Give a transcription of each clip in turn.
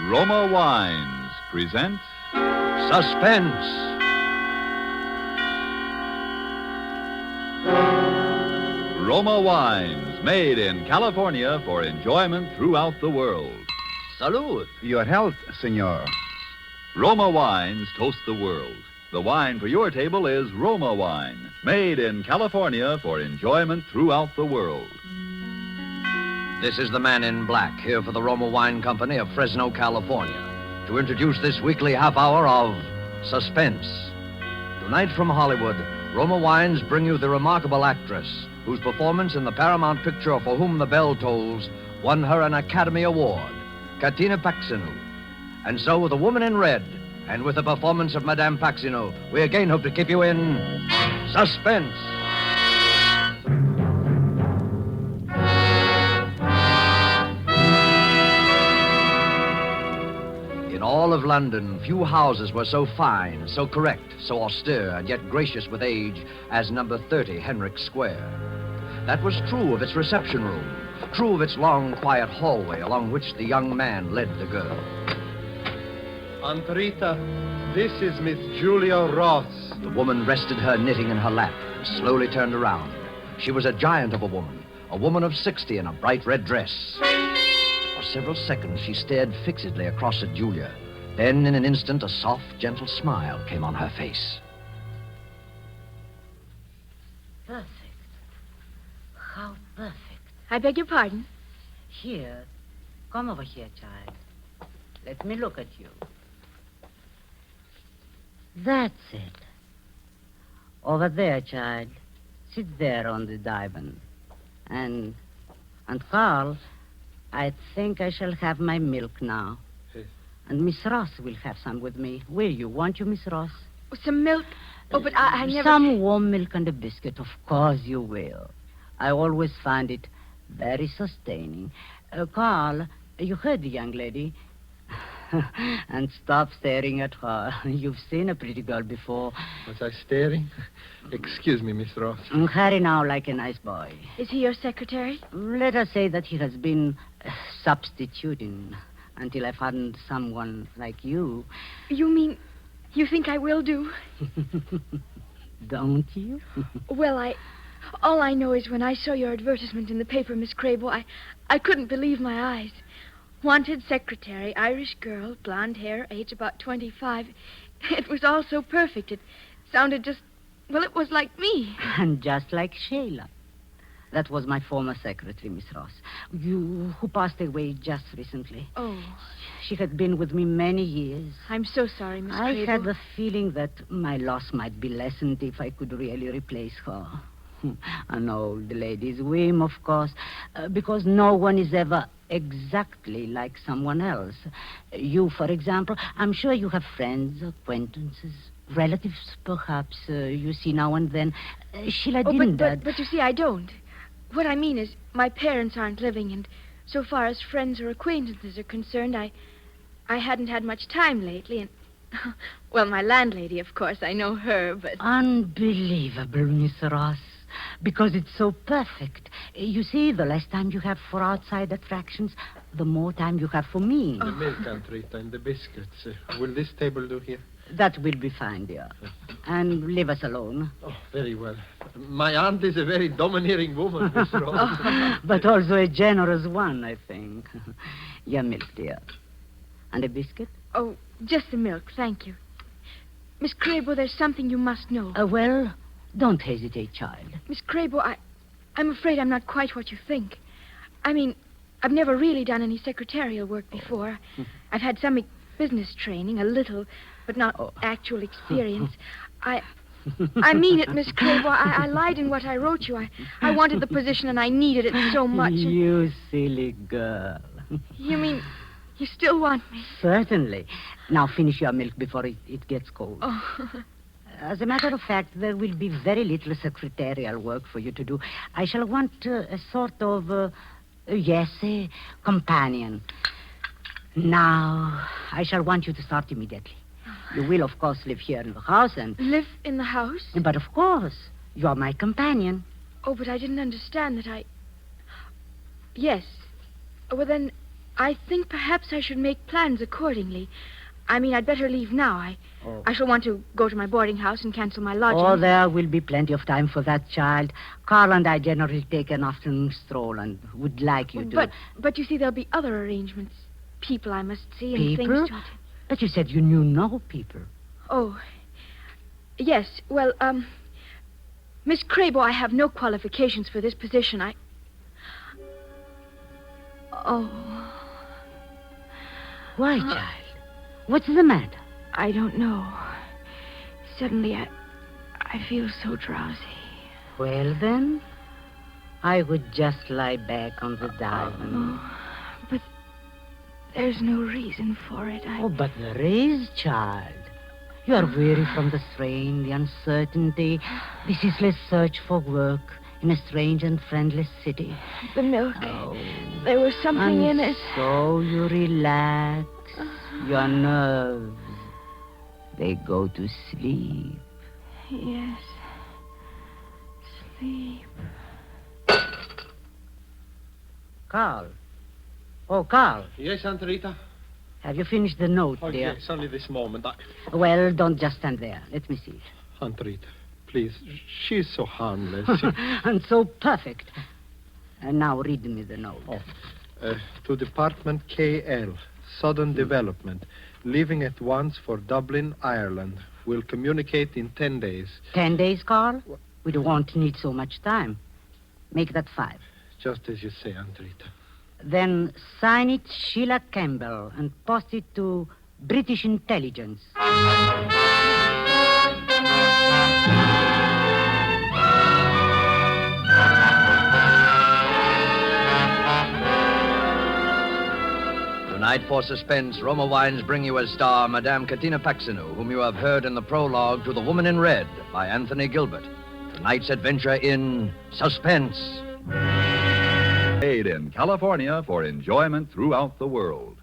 Roma Wines present Suspense. Roma Wines, made in California for enjoyment throughout the world. Salud. Your health, senor. Roma Wines toast the world. The wine for your table is Roma Wine, made in California for enjoyment throughout the world. This is the man in black, here for the Roma Wine Company of Fresno, California, to introduce this weekly half hour of Suspense. Tonight from Hollywood, Roma Wines bring you the remarkable actress whose performance in the Paramount picture For Whom the Bell Tolls won her an Academy Award, Katina Paxinu. And so, with A Woman in Red, and with the performance of Madame Paxinu, we again hope to keep you in suspense. In all of London, few houses were so fine, so correct, so austere, and yet gracious with age as number 30 Henrik Square. That was true of its reception room, true of its long, quiet hallway along which the young man led the girl. Aunt Rita, this is Miss Julia Ross. The woman rested her knitting in her lap and slowly turned around. She was a giant of a woman of 60 in a bright red dress. For several seconds, she stared fixedly across at Julia. Then, in an instant, a soft, gentle smile came on her face. Perfect. How perfect. I beg your pardon? Here. Come over here, child. Let me look at you. That's it. Over there, child. Sit there on the divan. And Carl, I think I shall have my milk now. Yes. And Miss Ross will have some with me. Will you? Won't you, Miss Ross? Oh, some milk? Oh, but I never... Some warm milk and a biscuit. Of course you will. I always find it very sustaining. Carl, you heard the young lady. And stop staring at her. You've seen a pretty girl before. Was I staring? Excuse me, Miss Ross. Harry now like a nice boy. Is he your secretary? Let us say that he has been substituting until I found someone like you. You mean you think I will do? Don't you? Well, all I know is when I saw your advertisement in the paper, Miss Crable, I couldn't believe my eyes. Wanted secretary, Irish girl, blonde hair, age about 25. It was all so perfect. It sounded just, well, it was like me. And just like Sheila. That was my former secretary, Miss Ross. You who passed away just recently. Oh. She had been with me many years. I'm so sorry, Miss I Crable. had the feeling that my loss might be lessened if I could really replace her. An old lady's whim, of course, because no one is ever exactly like someone else. You, for example, I'm sure you have friends, acquaintances, relatives, perhaps, you see now and then. Sheila didn't. But you see, I don't. What I mean is, my parents aren't living, and so far as friends or acquaintances are concerned, I hadn't had much time lately, and... Well, my landlady, of course, I know her, but... Unbelievable, Miss Ross. Because it's so perfect. You see, the less time you have for outside attractions, the more time you have for me. The milk, Aunt Rita, and the biscuits. Will this table do here? That will be fine, dear. And leave us alone. Oh, very well. My aunt is a very domineering woman, Miss Ross. But also a generous one, I think. Your milk, dear. And a biscuit? Oh, just the milk, thank you. Miss Crable, there's something you must know. Well, don't hesitate, child. Miss Crable, I'm afraid I'm not quite what you think. I mean, I've never really done any secretarial work before. I've had some business training, a little, but not actual experience. I mean it, Miss Crable. I lied in what I wrote you. I wanted the position and I needed it so much. You silly girl. You mean you still want me? Certainly. Now finish your milk before it gets cold. Oh. As a matter of fact, there will be very little secretarial work for you to do. I shall want a sort of, a companion. Now, I shall want you to start immediately. You will, of course, live here in the house and... Live in the house? But, of course, you're my companion. Oh, but I didn't understand that Yes. Well, then, I think perhaps I should make plans accordingly. I mean, I'd better leave now. I shall want to go to my boarding house and cancel my lodging. Oh, there will be plenty of time for that, child. Carl and I generally take an afternoon stroll and would like you to... But you see, there'll be other arrangements. People I must see and People? things to... But you said you knew no people. Oh, yes. Well, Miss Crabo, I have no qualifications for this position. Oh. Why, child? What's the matter? I don't know. Suddenly, I feel so drowsy. Well, then, I would just lie back on the divan. But there's no reason for it. Oh, but there is, child. You are weary from the strain, the uncertainty, the ceaseless search for work in a strange and friendless city. The milk. There was something in it. So you relax. Your nerves, they go to sleep. Yes. Sleep. Carl. Oh, Carl. Yes, Aunt Rita? Have you finished the note, Oh, dear? yes, only this moment. Well, don't just stand there. Let me see it. Aunt Rita, please. She's so harmless. And so perfect. And now read me the note. To Department KL, Sudden Development. Leaving at once for Dublin, Ireland. Will communicate in 10 days. 10 days, Carl? We won't need so much time. Make that 5. Just as you say, Aunt Rita. Then sign it Sheila Campbell and post it to British Intelligence. Tonight for Suspense, Roma Wines bring you as star Madame Katina Paxinu, whom you have heard in the prologue to The Woman in Red by Anthony Gilbert. Tonight's adventure in Suspense. Made in California for enjoyment throughout the world.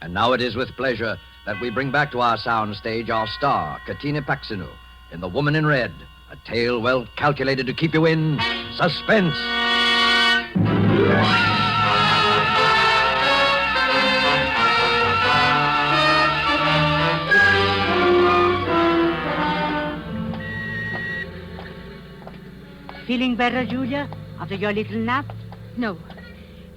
And now it is with pleasure that we bring back to our sound stage our star, Katina Paxinu, in The Woman in Red, a tale well calculated to keep you in suspense. Feeling better, Julia, after your little nap? No.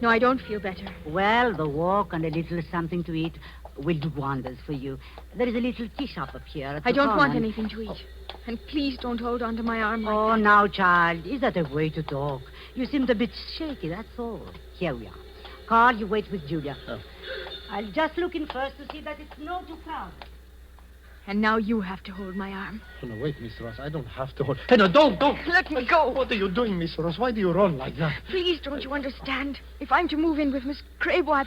No, I don't feel better. Well, the walk and a little something to eat will do wonders for you. There is a little tea shop up here at I the don't corner. want anything to eat. And please don't hold on to my arm like Oh, that. now, child, is that a way to talk? You seemed a bit shaky, that's all. Here we are. Carl, you wait with Julia. Oh. I'll just look in first to see that it's not too crowded. And now you have to hold my arm. Oh, no, wait, Miss Ross. I don't have to hold... Hey, no, don't. Let me go. What are you doing, Miss Ross? Why do you run like that? Please, don't you understand? If I'm to move in with Miss Crabo,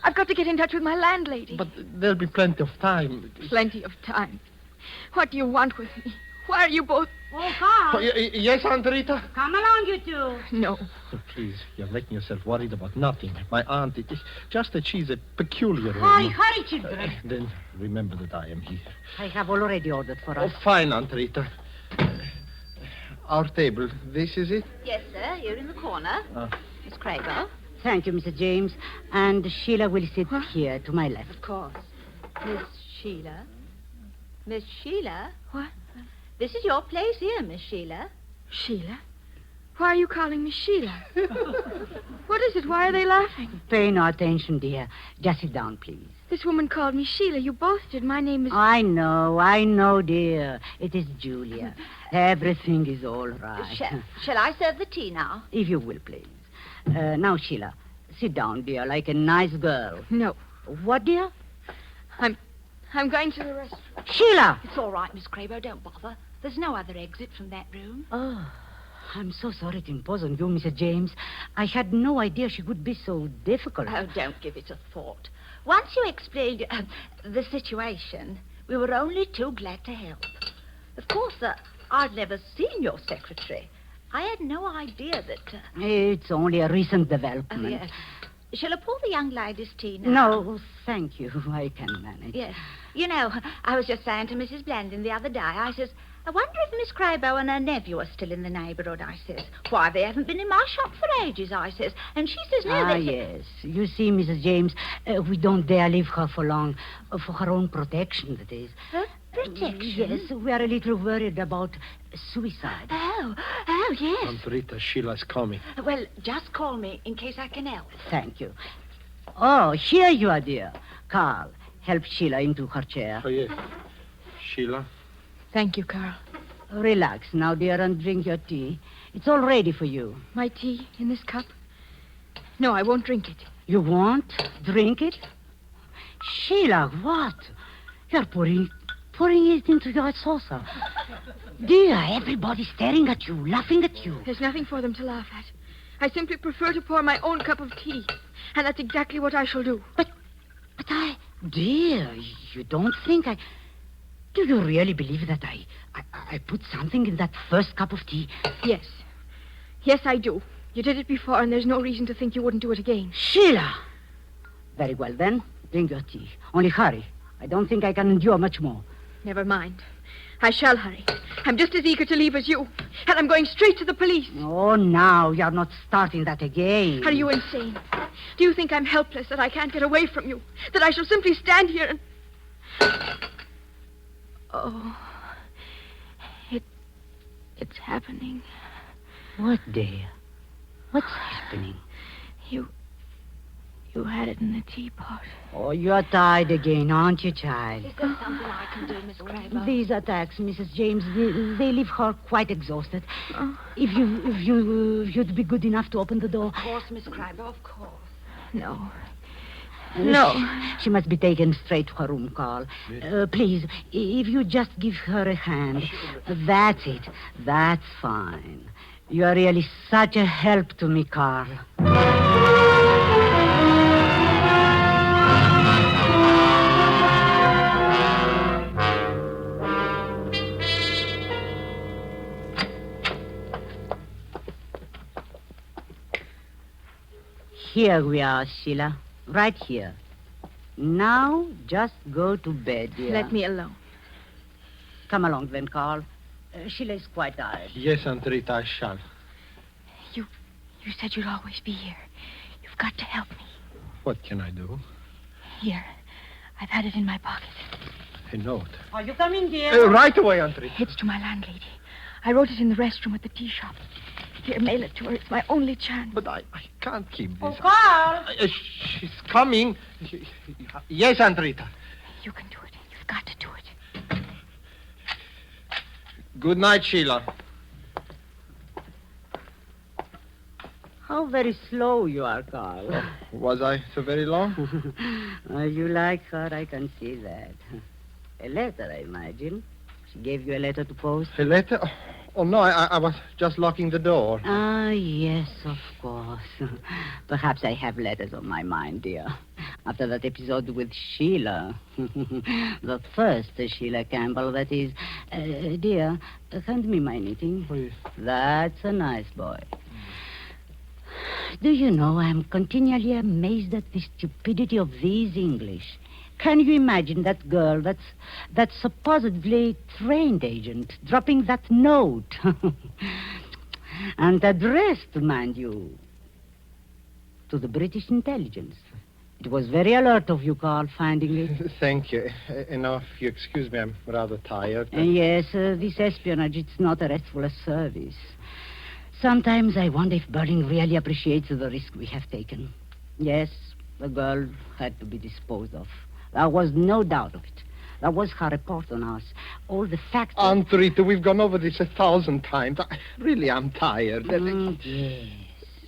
I've got to get in touch with my landlady. But there'll be plenty of time. Plenty of time. What do you want with me? Why are you both... Oh, Carl. Oh, yes, Aunt Rita? Come along, you two. No. Oh, please, you're making yourself worried about nothing. My aunt, it is just that she's a peculiar Hurry, woman. hurry, children. Then remember that I am here. I have already ordered for Oh, us. fine, Aunt Rita. Our table, this is it? Yes, sir. Here in the corner. Miss Crabo. Thank you, Mr. James. And Sheila will sit here to my left. Of course. Miss Sheila. Miss Sheila? What? This is your place here, Miss Sheila. Sheila? Why are you calling me Sheila? What is it? Why are they laughing? Pay no attention, dear. Just sit down, please. This woman called me Sheila. You both did. My name is... I know, dear. It is Julia. Everything is all right. Shall I serve the tea now? If you will, please. Now, Sheila, sit down, dear, like a nice girl. No. What, dear? I'm going to the restaurant. Sheila! It's all right, Miss Crabo. Don't bother. There's no other exit from that room. Oh, I'm so sorry to impose on you, Mr. James. I had no idea she could be so difficult. Oh, don't give it a thought. Once you explained the situation, we were only too glad to help. Of course, I'd never seen your secretary. I had no idea that... It's only a recent development. yes. Shall I pour the young lady's tea now? No, thank you. I can manage. Yes. You know, I was just saying to Mrs. Blandon the other day, I says, I wonder if Miss Craybo and her nephew are still in the neighbourhood, I says. Why, they haven't been in my shop for ages, I says. And she says, no, they... Yes. You see, Mrs. James, we don't dare leave her for long. For her own protection, that is. Her protection? Yes, we are a little worried about suicide. Oh, yes. Aunt Rita, Sheila's coming. Well, just call me in case I can help. Thank you. Oh, here you are, dear. Carl, help Sheila into her chair. Oh, yes. Sheila? Thank you, Carl. Relax now, dear, and drink your tea. It's all ready for you. My tea in this cup? No, I won't drink it. You won't drink it? Sheila, what? You're pouring it into your saucer. Dear, everybody's staring at you, laughing at you. There's nothing for them to laugh at. I simply prefer to pour my own cup of tea. And that's exactly what I shall do. But Dear, you don't think I... Do you really believe that I put something in that first cup of tea? Yes. Yes, I do. You did it before, and there's no reason to think you wouldn't do it again. Sheila! Very well, then. Drink your tea. Only hurry. I don't think I can endure much more. Never mind. I shall hurry. I'm just as eager to leave as you. And I'm going straight to the police. Oh, now, you're not starting that again. Are you insane? Do you think I'm helpless, that I can't get away from you? That I shall simply stand here and... Oh, it's happening. What, dear? What's happening? You had it in the teapot. Oh, you're tired again, aren't you, child? Is there something I can do, Miss Craybo? These attacks, Mrs. James, they leave her quite exhausted. Oh. If you'd be good enough to open the door. Of course, Miss Craybo, of course. No. No. She must be taken straight to her room, Carl. Please, if you just give her a hand. That's it. That's fine. You are really such a help to me, Carl. Here we are, Sheila. Right here. Now, just go to bed, dear. Let me alone. Come along, then, Carl. Sheila is quite tired. Yes, Aunt Rita, I shall. You said you'd always be here. You've got to help me. What can I do? Here. I've had it in my pocket. A note. Are you coming, dear? Right away, Aunt Rita. It's to my landlady. I wrote it in the restroom at the tea shop. Here, mail it to her. It's my only chance. But I can't keep this. Oh, Carl! She's coming. Yes, Aunt Rita. You can do it. You've got to do it. Good night, Sheila. How very slow you are, Carl. Was I so very long? You like her, I can see that. A letter, I imagine. She gave you a letter to post? A letter? Oh, no, I was just locking the door. Ah, yes, of course. Perhaps I have letters on my mind, dear. After that episode with Sheila. The first Sheila Campbell, that is. Dear, hand me my knitting. Oh, yes. That's a nice boy. Do you know, I'm continually amazed at the stupidity of these English. Can you imagine that girl, that supposedly trained agent, dropping that note? And addressed, mind you, to the British intelligence. It was very alert of you, Carl, finding it. Thank you. Now, if you excuse me, I'm rather tired. Yes, this espionage, it's not a restful service. Sometimes I wonder if Berlin really appreciates the risk we have taken. Yes, the girl had to be disposed of. There was no doubt of it. That was her report on us. All the facts... Aunt Rita, we've gone over this 1,000 times. Really, I'm tired. Yes.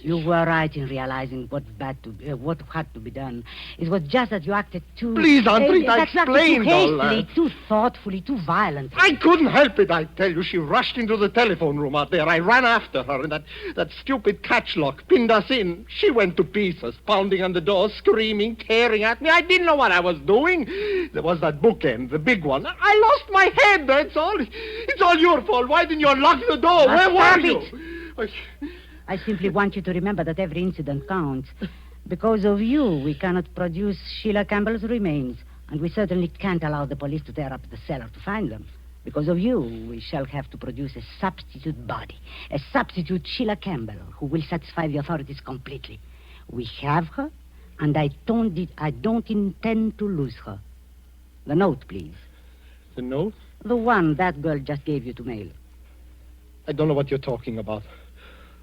You were right in realizing what had to be done. It was just that you acted too... Please, Aunt Rita, explain too all hastily, that. too thoughtfully, too violently. I couldn't help it, I tell you. She rushed into the telephone room out there. I ran after her, and that stupid catch lock pinned us in. She went to pieces, pounding on the door, screaming, tearing at me. I didn't know what I was doing. There was that bookend, the big one. I lost my head, that's all. It's all your fault. Why didn't you lock the door? Where were you? I simply want you to remember that every incident counts. Because of you, we cannot produce Sheila Campbell's remains. And we certainly can't allow the police to tear up the cellar to find them. Because of you, we shall have to produce a substitute body, a substitute Sheila Campbell, who will satisfy the authorities completely. We have her, and I don't intend to lose her. The note, please. The note? The one that girl just gave you to mail. I don't know what you're talking about.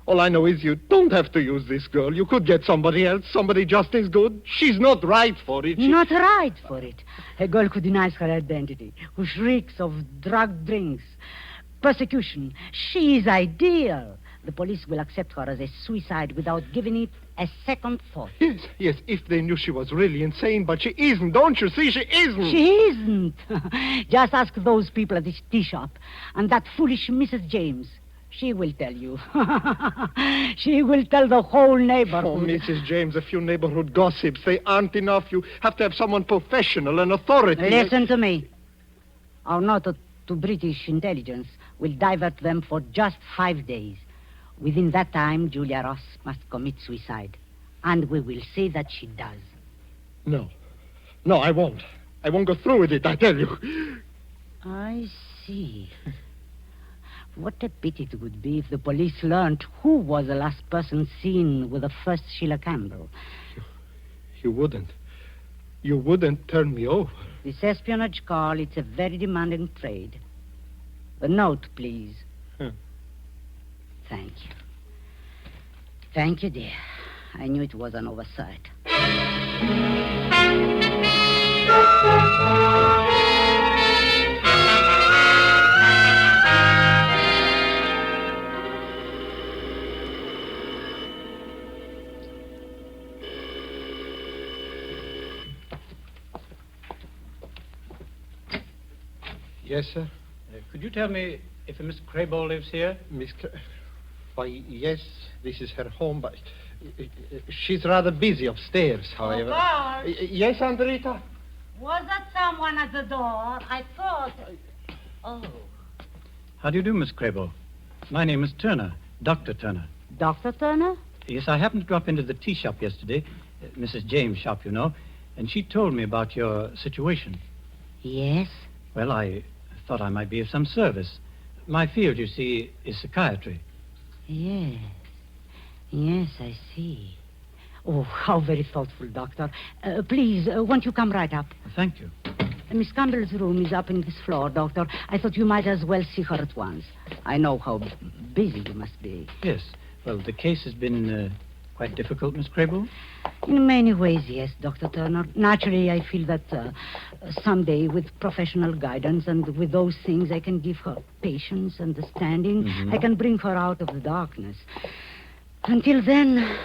All I know is you don't have to use this girl. You could get somebody else, somebody just as good. She's not right for it. Not right for it. A girl who denies her identity, who shrieks of drug drinks, persecution. She is ideal. The police will accept her as a suicide without giving it a second thought. Yes, if they knew she was really insane, but she isn't. Don't you see? She isn't. She isn't. Just ask those people at the tea shop and that foolish Mrs. James. She will tell you. She will tell the whole neighborhood. Oh, Mrs. James, a few neighborhood gossips. They aren't enough. You have to have someone professional, an authority. Listen to me. Our note to British intelligence will divert them for just 5 days. Within that time, Julia Ross must commit suicide. And we will see that she does. No, I won't. I won't go through with it, I tell you. I see. What a pity it would be if the police learned who was the last person seen with the first Sheila Campbell. You wouldn't. You wouldn't turn me over. This espionage, Carl, it's a very demanding trade. The note, please. Thank you. Thank you, dear. I knew it was an oversight. Yes, sir? Could you tell me if a Miss Crable lives here? Why, yes, this is her home, but she's rather busy upstairs, however. Carl. Yes, Andrita? Was that someone at the door? I thought... Oh. How do you do, Miss Crable? My name is Turner, Dr. Turner. Dr. Turner? Yes, I happened to drop into the tea shop yesterday, Mrs. James' shop, you know, and she told me about your situation. Yes? Well, I thought I might be of some service. My field, you see, is psychiatry. Yes. Yes, I see. Oh, how very thoughtful, Doctor. Please, won't you come right up? Thank you. Miss Campbell's room is up in this floor, Doctor. I thought you might as well see her at once. I know how busy you must be. Yes. Well, the case has been quite difficult, Miss Crable. In many ways, yes, Dr. Turner. Naturally, I feel that someday, with professional guidance and with those things, I can give her patience, understanding. Mm-hmm. I can bring her out of the darkness. Until then,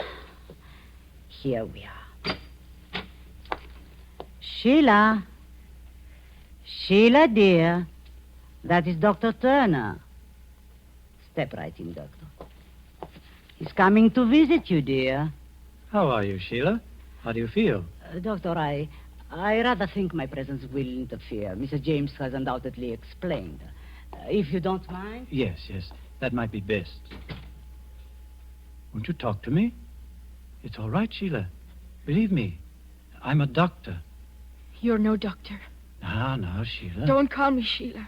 here we are. Sheila. Sheila, dear. That is Dr. Turner. Step right in, Doctor. He's coming to visit you, dear. How are you, Sheila? How do you feel? Doctor, I rather think my presence will interfere. Mrs. James has undoubtedly explained. If you don't mind. Yes. That might be best. Won't you talk to me? It's all right, Sheila. Believe me, I'm a doctor. You're no doctor. Now, Sheila. Don't call me Sheila.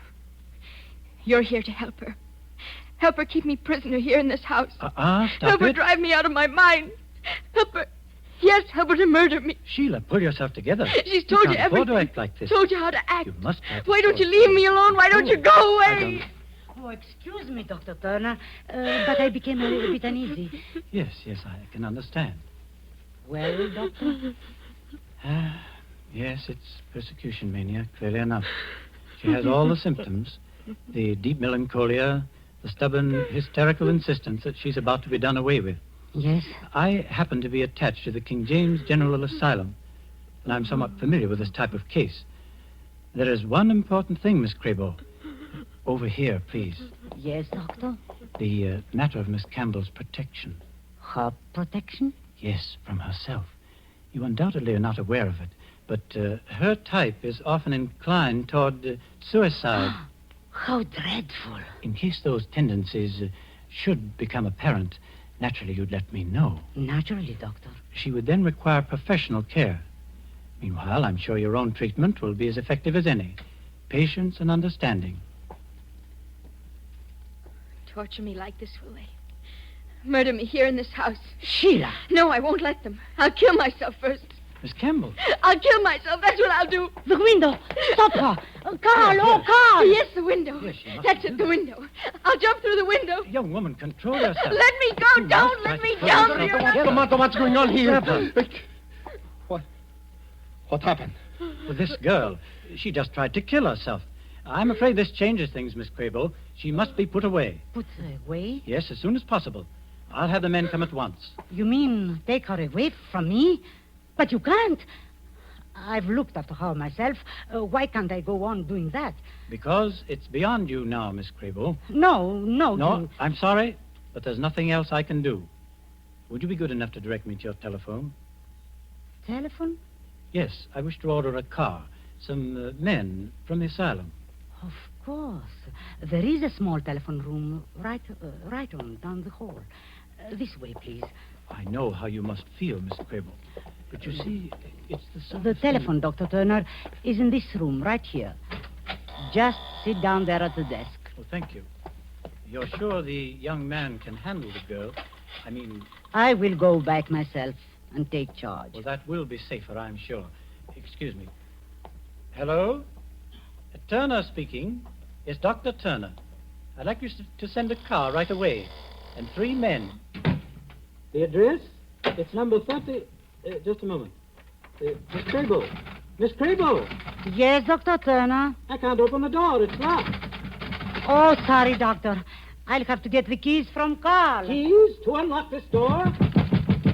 You're here to help her. Help her keep me prisoner here in this house. Stop Help her it. drive me out of my mind. Help her. Yes, help her to murder me. Sheila, pull yourself together. She's told you can't afford to everything. act like this. Told you how to act. You must practice. Why don't you leave me alone? Why don't you go away? Oh, excuse me, Dr. Turner, but I became a little bit uneasy. Yes, I can understand. Well, Doctor? Yes, it's persecution mania, clearly enough. She has all the symptoms. The deep melancholia, the stubborn, hysterical insistence that she's about to be done away with. Yes? I happen to be attached to the King James General Asylum, and I'm somewhat familiar with this type of case. There is one important thing, Miss Crable. Over here, please. Yes, Doctor? The matter of Miss Campbell's protection. Her protection? Yes, from herself. You undoubtedly are not aware of it, but her type is often inclined toward suicide. How dreadful. In case those tendencies should become apparent, naturally you'd let me know. Naturally, Doctor. She would then require professional care. Meanwhile, I'm sure your own treatment will be as effective as any. Patience and understanding. torture me like this, will they? Murder me here in this house. Sheila! No, I won't let them. I'll kill myself first. Miss Campbell. I'll kill myself. That's what I'll do. The window! Stop her! Carl! Oh, Carl! Yes, the window. Yes, she must That's do it, the window. I'll jump through the window. Young woman, control yourself. Let me go. You Don't must let me try to down. control You're yourself. not- Tomato, what's going on here? What? What happened? Well, this girl, she just tried to kill herself. I'm afraid this changes things, Miss Crable. She must be put away. Put her away? Yes, as soon as possible. I'll have the men come at once. You mean take her away from me? But you can't. I've looked after her myself. Why can't I go on doing that? Because it's beyond you now, Miss Crable. No. No, I'm sorry, but there's nothing else I can do. Would you be good enough to direct me to your telephone? Telephone? Yes, I wish to order a car. Some men from the asylum. Of course. There is a small telephone room right on down the hall. This way, please. I know how you must feel, Miss Crable. But you see, it's the sort The of thing- telephone, Dr. Turner, is in this room, right here. Just sit down there at the desk. Oh, thank you. You're sure the young man can handle the girl? I mean, I will go back myself and take charge. well, that will be safer, I'm sure. Excuse me. Hello? Turner speaking. Yes, Dr. Turner. I'd like you to send a car right away. And 3 men. The address? It's number 30... just a moment. Miss Crable. Miss Crable! Yes, Dr. Turner. I can't open the door. It's locked. Oh, sorry, Doctor. I'll have to get the keys from Carl. Keys to unlock this door?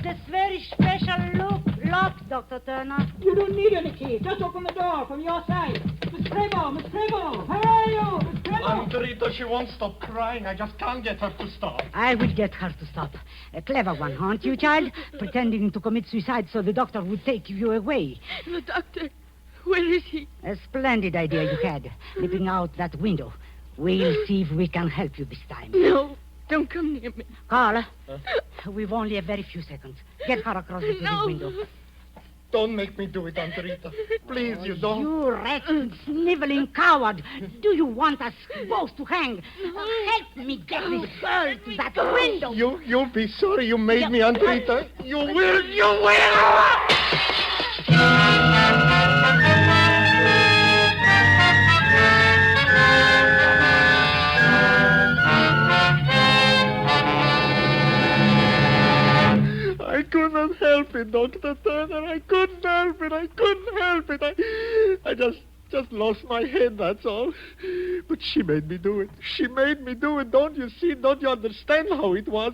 It's very special lock, Dr. Turner. You don't need any keys. Just open the door from your side. Miss Crable! Miss Crable! Where are you? Miss Crable! Rita, she won't stop crying. I just can't get her to stop. I will get her to stop. A clever one, aren't you, child? Pretending to commit suicide so the doctor would take you away. The doctor. Where is he? A splendid idea you had, leaping out that window. We'll see if we can help you this time. No. Don't come near me. Carl, we've only a very few seconds. Get her across the No. window. Don't make me do it, Aunt Rita. Please, you don't. You wretched, sniveling coward. Do you want us both to hang? Help me get this girl to that window. You'll be sorry you made me, Aunt Rita. You will. I couldn't help it, Dr. Turner. I couldn't help it. I just lost my head, that's all. But she made me do it. Don't you see? Don't you understand how it was?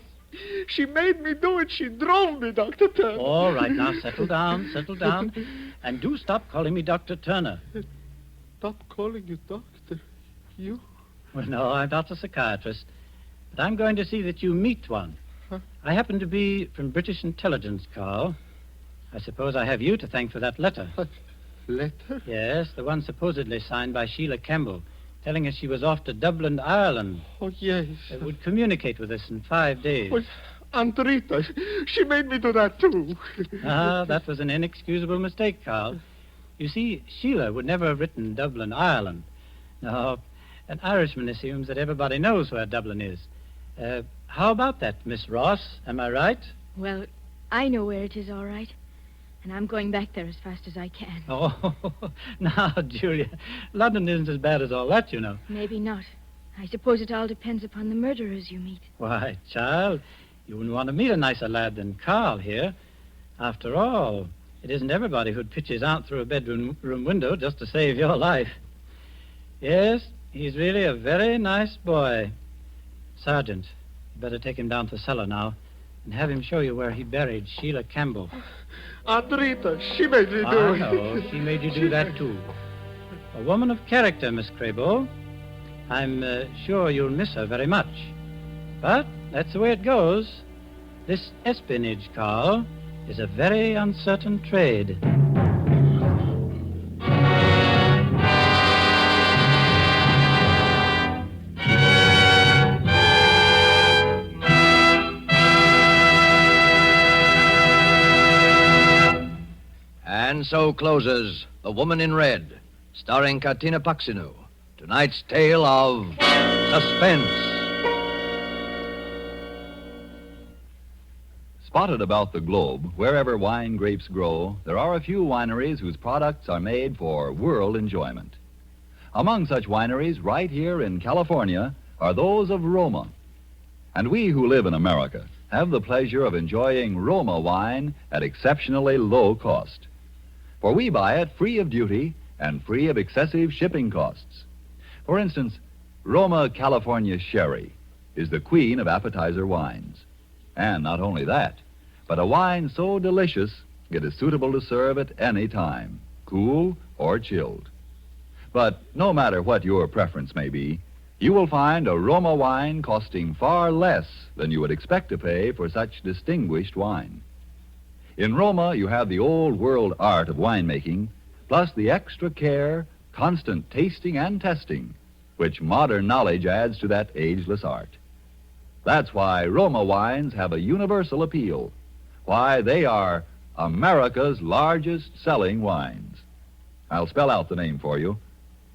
She made me do it. She drove me, Dr. Turner. All right, now settle down. And do stop calling me Dr. Turner. Stop calling you doctor. You? Well, no, I'm not a psychiatrist. But I'm going to see that you meet one. Huh? I happen to be from British intelligence, Carl. I suppose I have you to thank for that letter. Letter? Yes, the one supposedly signed by Sheila Campbell, telling us she was off to Dublin, Ireland. Oh, yes. Would communicate with us in 5 days. Well, Aunt Rita, she made me do that, too. Ah, that was an inexcusable mistake, Carl. You see, Sheila would never have written Dublin, Ireland. No, an Irishman assumes that everybody knows where Dublin is. How about that, Miss Ross? Am I right? Well, I know where it is, all right. And I'm going back there as fast as I can. Oh, now, Julia, London isn't as bad as all that, you know. Maybe not. I suppose it all depends upon the murderers you meet. Why, child, you wouldn't want to meet a nicer lad than Carl here. After all, it isn't everybody who'd pitch his aunt through a bedroom window just to save your life. Yes, he's really a very nice boy. Sergeant, you better take him down to the cellar now and have him show you where he buried Sheila Campbell. Aunt Rita, she made me do I it. know, she made you do that, too. A woman of character, Miss Crable. I'm sure you'll miss her very much. But that's the way it goes. This espionage, Carl, is a very uncertain trade. And so closes The Woman in Red, starring Katina Paxinu. Tonight's tale of suspense. Spotted about the globe, wherever wine grapes grow, there are a few wineries whose products are made for world enjoyment. Among such wineries, right here in California, are those of Roma. And we who live in America have the pleasure of enjoying Roma wine at exceptionally low cost. For we buy it free of duty and free of excessive shipping costs. For instance, Roma California Sherry is the queen of appetizer wines. And not only that, but a wine so delicious it is suitable to serve at any time, cool or chilled. But no matter what your preference may be, you will find a Roma wine costing far less than you would expect to pay for such distinguished wine. In Roma, you have the old world art of winemaking, plus the extra care, constant tasting and testing, which modern knowledge adds to that ageless art. That's why Roma wines have a universal appeal, why they are America's largest selling wines. I'll spell out the name for you.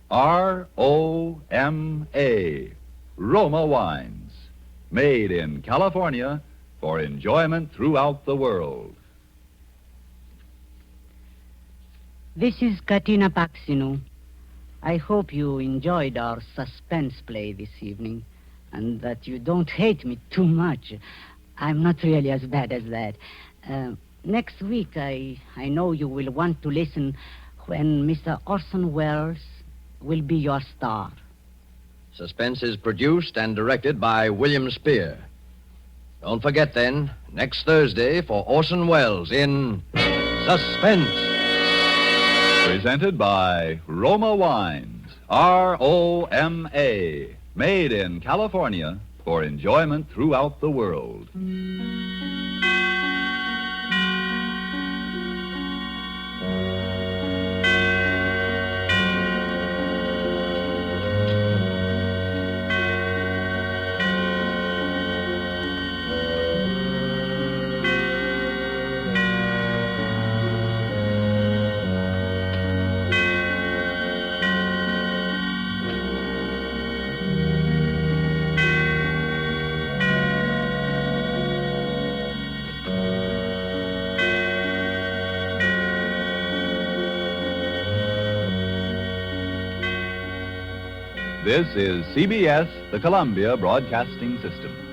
R-O-M-A, Roma wines, made in California for enjoyment throughout the world. This is Katina Paxinu. I hope you enjoyed our suspense play this evening and that you don't hate me too much. I'm not really as bad as that. Next week, I know you will want to listen when Mr. Orson Welles will be your star. Suspense is produced and directed by William Spear. Don't forget, then, next Thursday for Orson Welles in Suspense. Presented by Roma Wines, R-O-M-A, made in California for enjoyment throughout the world. This is CBS, the Columbia Broadcasting System.